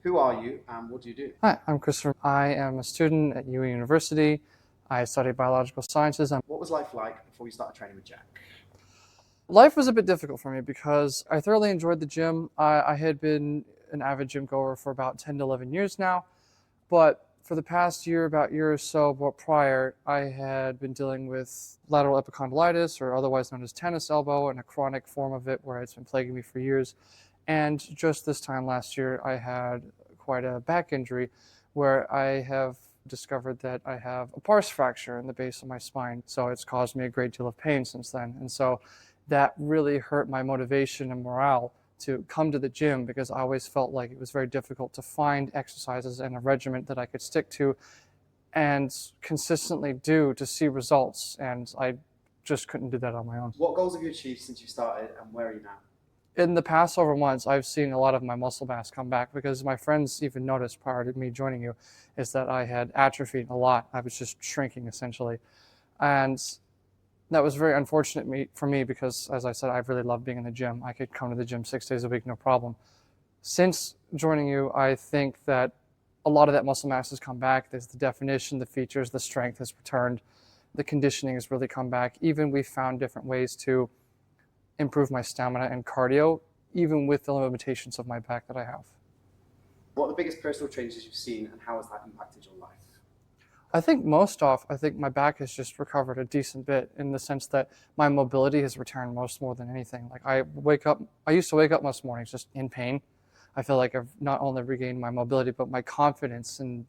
Who are you and what do you do? Hi, I'm Christopher. I am a student at UWI University. I study biological sciences. What was life like before you started training with Jack? Life was a bit difficult for me because I thoroughly enjoyed the gym. I had been an avid gym goer for about 10 to 11 years now, but for the past year, about a year or so prior, I had been dealing with lateral epicondylitis, or otherwise known as tennis elbow, and a chronic form of it where it's been plaguing me for years. And just this time last year, I had quite a back injury where I have discovered that I have a pars fracture in the base of my spine. So it's caused me a great deal of pain since then. And so that really hurt my motivation and morale to come to the gym, because I always felt like it was very difficult to find exercises and a regimen that I could stick to and consistently do to see results. And I just couldn't do that on my own. What goals have you achieved since you started and where are you now? In the past several months, I've seen a lot of my muscle mass come back, because my friends even noticed prior to me joining you is that I had atrophied a lot. I was just shrinking essentially. And that was very unfortunate for me because, as I said, I really love being in the gym. I could come to the gym 6 days a week, no problem. Since joining you, I think that a lot of that muscle mass has come back. There's the definition, the features, the strength has returned. The conditioning has really come back. Even we found different ways to improve my stamina and cardio, even with the limitations of my back that I have. What are the biggest personal changes you've seen and how has that impacted your life? I think my back has just recovered a decent bit, in the sense that my mobility has returned more than anything. Like I used to wake up most mornings just in pain. I feel like I've not only regained my mobility, but my confidence and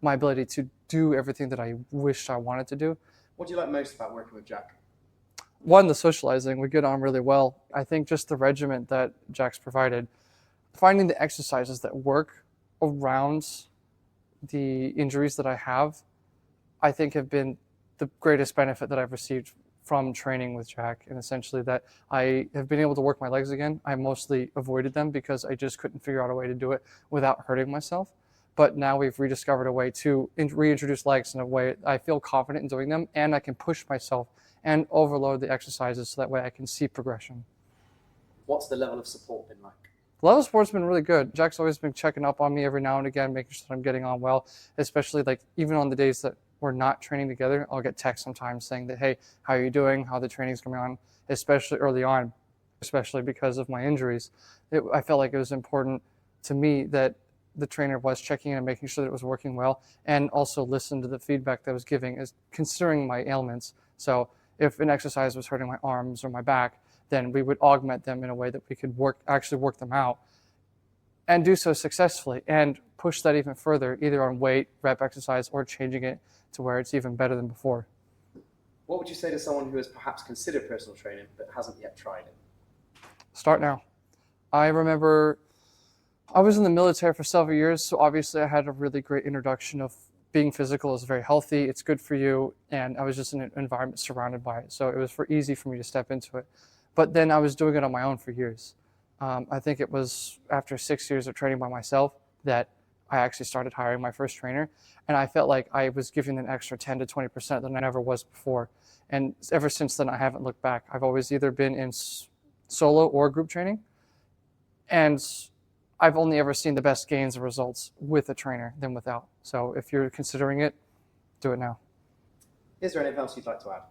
my ability to do everything that I wished I wanted to do. What do you like most about working with Jack? One, the socializing, we get on really well. I think just the regimen that Jack's provided, finding the exercises that work around the injuries that I have, I think have been the greatest benefit that I've received from training with Jack. And essentially that I have been able to work my legs again. I mostly avoided them because I just couldn't figure out a way to do it without hurting myself. But now we've rediscovered a way to reintroduce legs in a way I feel confident in doing them, and I can push myself and overload the exercises so that way I can see progression. What's the level of support been like? The level of support's been really good. Jack's always been checking up on me every now and again, making sure that I'm getting on well, especially like even on the days that we're not training together. I'll get texts sometimes saying that, hey, how are you doing? How the training's going on, especially early on, especially because of my injuries. I felt like it was important to me that the trainer was checking in and making sure that it was working well, and also listened to the feedback that I was giving, as considering my ailments. So if an exercise was hurting my arms or my back, then we would augment them in a way that we could actually work them out and do so successfully, and push that even further, either on weight, rep exercise, or changing it to where it's even better than before. What would you say to someone who has perhaps considered personal training but hasn't yet tried it? Start now. I remember I was in the military for several years, so obviously I had a really great introduction of being physical is very healthy, it's good for you, and I was just in an environment surrounded by it. So it was easy for me to step into it. But then I was doing it on my own for years. I think it was after 6 years of training by myself that I actually started hiring my first trainer, and I felt like I was giving an extra 10 to 20% than I never was before. And ever since then, I haven't looked back. I've always either been in solo or group training, and I've only ever seen the best gains and results with a trainer than without. So if you're considering it, do it now. Is there anything else you'd like to add?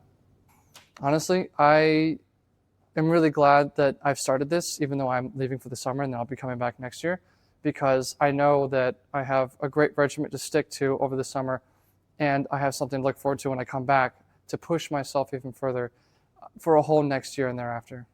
Honestly, I am really glad that I've started this, even though I'm leaving for the summer and then I'll be coming back next year, because I know that I have a great regimen to stick to over the summer, and I have something to look forward to when I come back to push myself even further for a whole next year and thereafter.